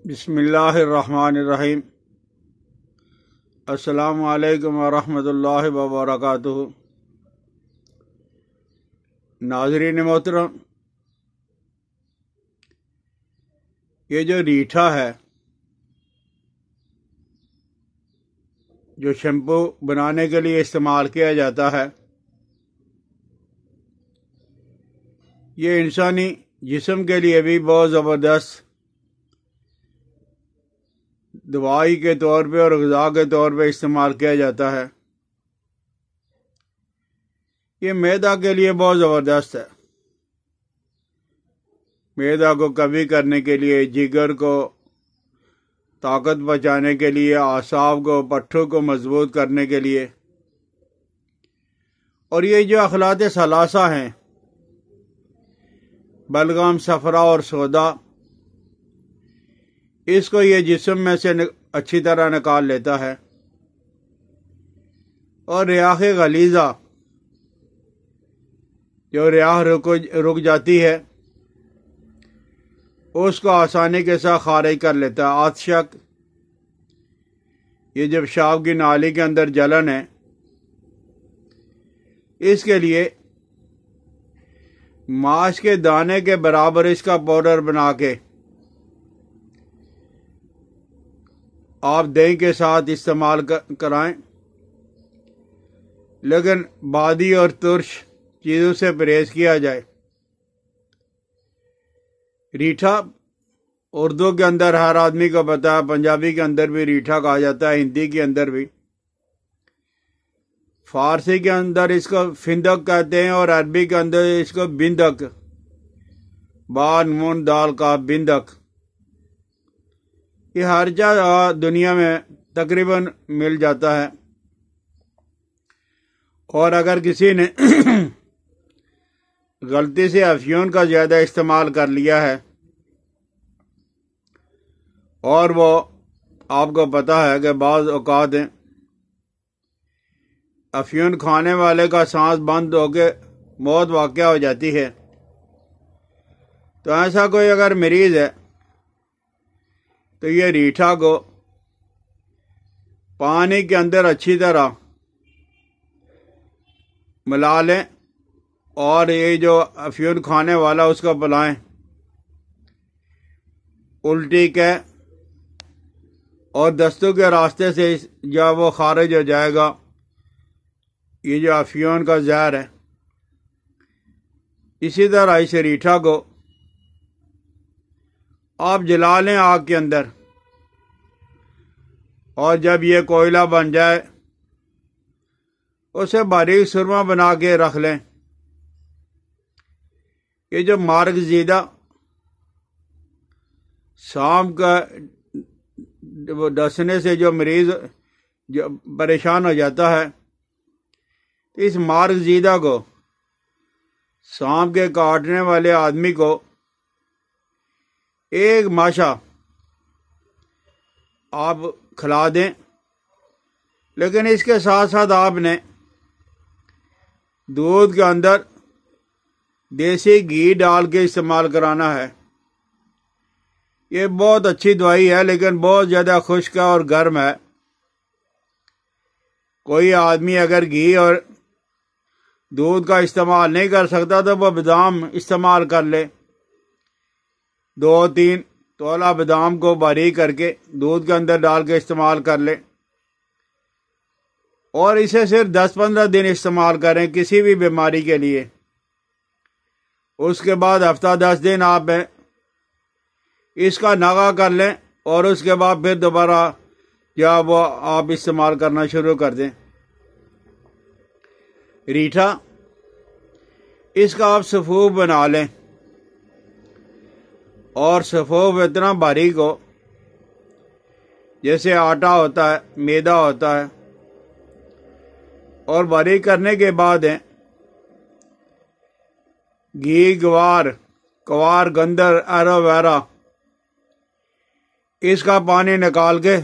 بسم اللہ الرحمن الرحیم۔ السلام علیکم ورحمۃ اللہ وبرکاتہ۔ ناظرین محترم، یہ جو ریٹھا ہے، جو شیمپو بنانے کے لیے استعمال کیا جاتا ہے، یہ انسانی جسم کے لیے بھی بہت زبردست دوائی کے طور پہ اور غذا کے طور پہ استعمال کیا جاتا ہے۔ یہ معدہ کے لیے بہت زبردست ہے۔ معدہ کو کبھی کرنے کے لیے، جگر کو طاقت بچانے کے لیے، اعصاب کو، پٹھوں کو مضبوط کرنے کے لیے۔ اور یہ جو اخلاط ثلاثہ ہیں، بلغم، صفرا اور سودا، اس کو یہ جسم میں سے اچھی طرح نکال لیتا ہے۔ اور ریاح غلیظہ، جو ریاح رک جاتی ہے، اس کو آسانی کے ساتھ خارج کر لیتا ہے۔ عطشک، یہ جب پیشاب کی نالی کے اندر جلن ہے، اس کے لیے ماش کے دانے کے برابر اس کا پاؤڈر بنا کے آپ دہی کے ساتھ استعمال کرائیں، لیکن بادی اور ترش چیزوں سے پرہیز کیا جائے۔ ریٹھا اردو کے اندر ہر آدمی کو پتہ ہے، پنجابی کے اندر بھی ریٹھا کہا جاتا ہے، ہندی کے اندر بھی، فارسی کے اندر اس کو فندق کہتے ہیں، اور عربی کے اندر اس کو بندق، با نون دال کا بندق۔ یہ ہر جگہ دنیا میں تقریباً مل جاتا ہے۔ اور اگر کسی نے غلطی سے افیون کا زیادہ استعمال کر لیا ہے، اور وہ آپ کو پتہ ہے کہ بعض اوقات افیون کھانے والے کا سانس بند ہو کے موت واقع ہو جاتی ہے، تو ایسا کوئی اگر مریض ہے تو یہ ریٹھا کو پانی کے اندر اچھی طرح ملا لیں، اور یہ جو افیون کھانے والا اس کو پلائیں۔ الٹی کے اور دستوں کے راستے سے جب وہ خارج ہو جائے گا، یہ جو افیون کا زہر ہے، اسی طرح اس ریٹھا کو آپ جلا لیں آگ کے اندر، اور جب یہ کوئلہ بن جائے، اسے باریک سرما بنا کے رکھ لیں۔ یہ جو مارگ زیدہ سام کا ڈسنے سے جو مریض جو پریشان ہو جاتا ہے، اس مارگ زیدہ کو سانپ کے کاٹنے والے آدمی کو ایک ماشا آپ کھلا دیں، لیکن اس کے ساتھ ساتھ آپ نے دودھ کے اندر دیسی گھی ڈال کے استعمال کرانا ہے۔ یہ بہت اچھی دوائی ہے، لیکن بہت زیادہ خشک ہے اور گرم ہے۔ کوئی آدمی اگر گھی اور دودھ کا استعمال نہیں کر سکتا تو وہ بادام استعمال کر لے۔ 2-3 تولا بادام کو باریک کر کے دودھ کے اندر ڈال کے استعمال کر لے، اور اسے صرف 10-15 دن استعمال کریں کسی بھی بیماری کے لیے۔ اس کے بعد ہفتہ 10 دن آپ اس کا نغہ کر لیں، اور اس کے بعد پھر دوبارہ جب وہ آپ استعمال کرنا شروع کر دیں۔ ریٹھا، اس کا آپ سفوف بنا لیں، اور سفوف اتنا باریک ہو جیسے آٹا ہوتا ہے، میدا ہوتا ہے، اور باریک کرنے کے بعد گھی، کوار، گندر، ایلو ویرا، اس کا پانی نکال کے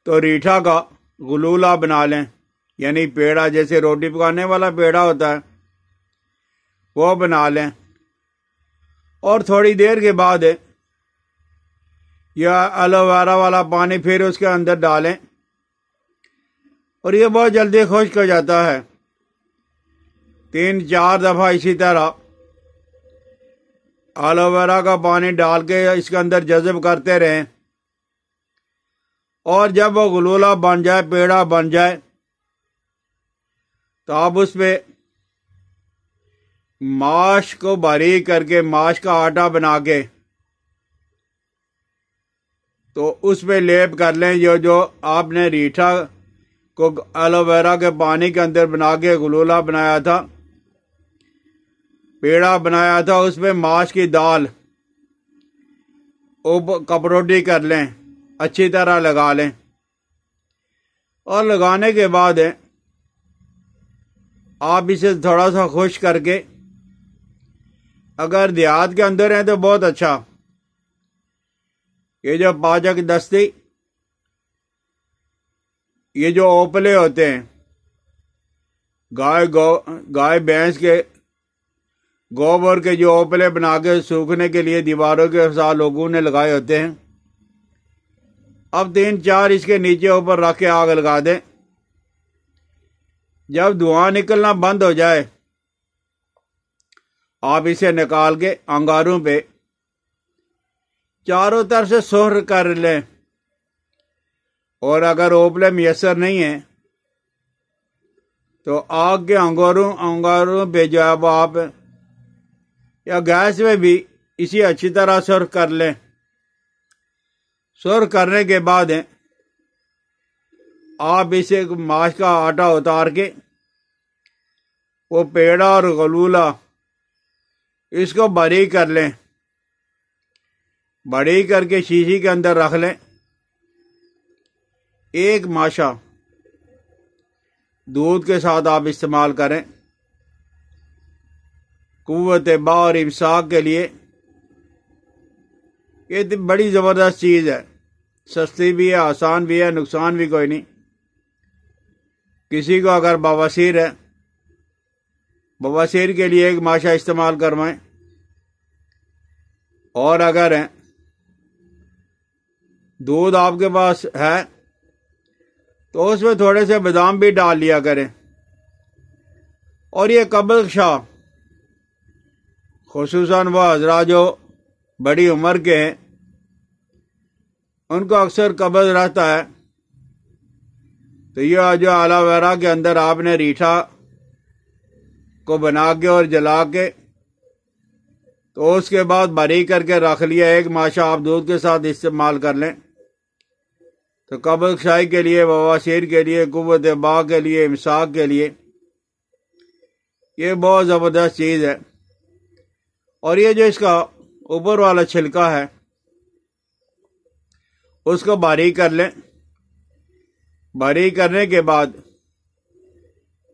تو ریٹھا کا گلولہ بنا لیں، یعنی پیڑا، جیسے روٹی پکانے والا پیڑا ہوتا ہے، وہ بنا لیں۔ اور تھوڑی دیر کے بعد یا ایلو ویرا والا پانی پھر اس کے اندر ڈالیں، اور یہ بہت جلدی خشک ہو جاتا ہے۔ 3-4 دفعہ اسی طرح ایلو ویرا کا پانی ڈال کے اس کے اندر جذب کرتے رہیں، اور جب وہ گلولہ بن جائے، پیڑا بن جائے، تو آپ اس پہ ماش کو باریک کر کے، ماش کا آٹا بنا کے تو اس پہ لیپ کر لیں۔ جو آپ نے ریٹھا کو ایلو ویرا کے پانی کے اندر بنا کے گلولہ بنایا تھا، پیڑا بنایا تھا، اس پہ ماش کی دال کپروٹی کر لیں، اچھی طرح لگا لیں، اور لگانے کے بعد آپ اسے تھوڑا سا خشک کر کے، اگر دیہات کے اندر ہیں تو بہت اچھا، یہ جو پاچک دستی، یہ جو اوپلے ہوتے ہیں گائے بھینس کے گوبر کے، جو اوپلے بنا کے سوکھنے کے لیے دیواروں کے ساتھ لوگوں نے لگائے ہوتے ہیں، اب 3-4 اس کے نیچے اوپر رکھ کے آگ لگا دیں۔ جب دھواں نکلنا بند ہو جائے، آپ اسے نکال کے انگاروں پہ چاروں طرف سے سرخ کر لیں، اور اگر اوپلے میسر نہیں ہیں تو آگ کے انگاروں پہ جو ہے وہ آپ یا گیس میں بھی اسی اچھی طرح سرخ کر لیں۔ سرخ کرنے کے بعد آپ اسے ماش کا آٹا اتار کے وہ پیڑا اور گلولہ اس کو باریک کر لیں، باریک کر کے شیشی کے اندر رکھ لیں۔ ایک ماشا دودھ کے ساتھ آپ استعمال کریں، قوت با اور امساک کے لیے یہ بڑی زبردست چیز ہے، سستی بھی ہے، آسان بھی ہے، نقصان بھی کوئی نہیں۔ کسی کو اگر بواسیر ہے، بواسیر کے لیے ایک ماشا استعمال کروائیں، اور اگر دودھ آپ کے پاس ہے تو اس میں تھوڑے سے بادام بھی ڈال لیا کریں۔ اور یہ قبض کشا، خصوصاً وہ حضرات جو بڑی عمر کے ہیں، ان کو اکثر قبض رہتا ہے، تو یہ جو ایلو ویرا کے اندر آپ نے ریٹھا کو بنا کے اور جلا کے تو اس کے بعد باریک کر کے رکھ لیا، ایک ماشا آپ دودھ کے ساتھ استعمال کر لیں، تو قبض کشائی کے لیے، بواسیر کے لیے، قوت با کے لیے، امساک کے لیے یہ بہت زبردست چیز ہے۔ اور یہ جو اس کا اوپر والا چھلکا ہے اس کو باریک کر لیں، باریک کرنے کے بعد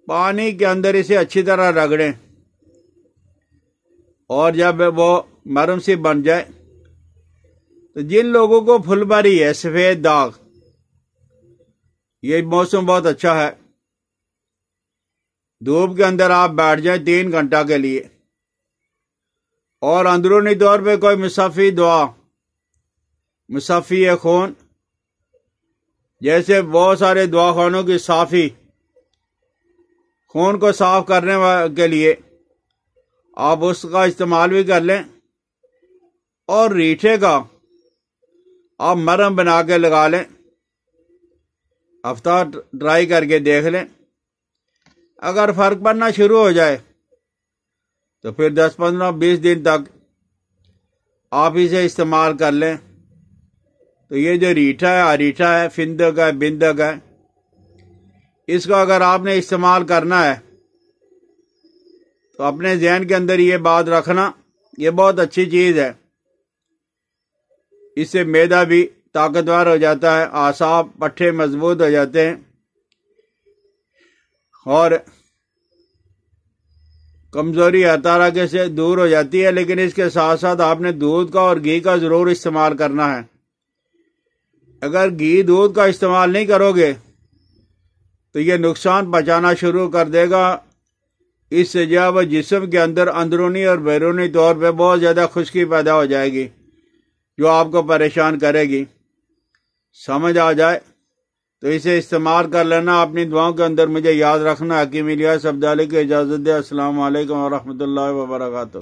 پانی کے اندر اسے اچھی طرح رگڑیں، اور جب وہ نرم سی بن جائے تو جن لوگوں کو پھلبری ہے، سفید داغ، یہ موسم بہت اچھا ہے، دھوپ کے اندر آپ بیٹھ جائیں 3 گھنٹہ کے لیے، اور اندرونی طور پہ کوئی مصفی دعا، مصفی خون، جیسے بہت سارے دعا خانوں کی صافی، خون کو صاف کرنے کے لیے آپ اس کا استعمال بھی کر لیں، اور ریٹھے کا آپ مرہم بنا کے لگا لیں، ہفتہ ٹرائی کر کے دیکھ لیں، اگر فرق پڑنا شروع ہو جائے تو پھر 10-15-20 دن تک آپ اسے استعمال کر لیں۔ تو یہ جو ریٹھا ہے، اریٹھا ہے، فندق ہے، بندق ہے، اس کو اگر آپ نے استعمال کرنا ہے تو اپنے ذہن کے اندر یہ بات رکھنا، یہ بہت اچھی چیز ہے، اس سے معدہ بھی طاقتور ہو جاتا ہے، اعصاب پٹھے مضبوط ہو جاتے ہیں، اور کمزوری ہر طرح کے سے دور ہو جاتی ہے۔ لیکن اس کے ساتھ ساتھ آپ نے دودھ کا اور گھی کا ضرور استعمال کرنا ہے۔ اگر گھی دودھ کا استعمال نہیں کرو گے تو یہ نقصان پہنچانا شروع کر دے گا، اس سے جو ہے جسم کے اندر اندرونی اور بیرونی طور پہ بہت زیادہ خشکی پیدا ہو جائے گی، جو آپ کو پریشان کرے گی سمجھ آ جائے تو اسے استعمال کر لینا. اپنی دعاؤں کے اندر مجھے یاد رکھنا. حکیم الیاس عبدالی کی اجازت دے. السلام علیکم ورحمۃ اللہ وبرکاتہ.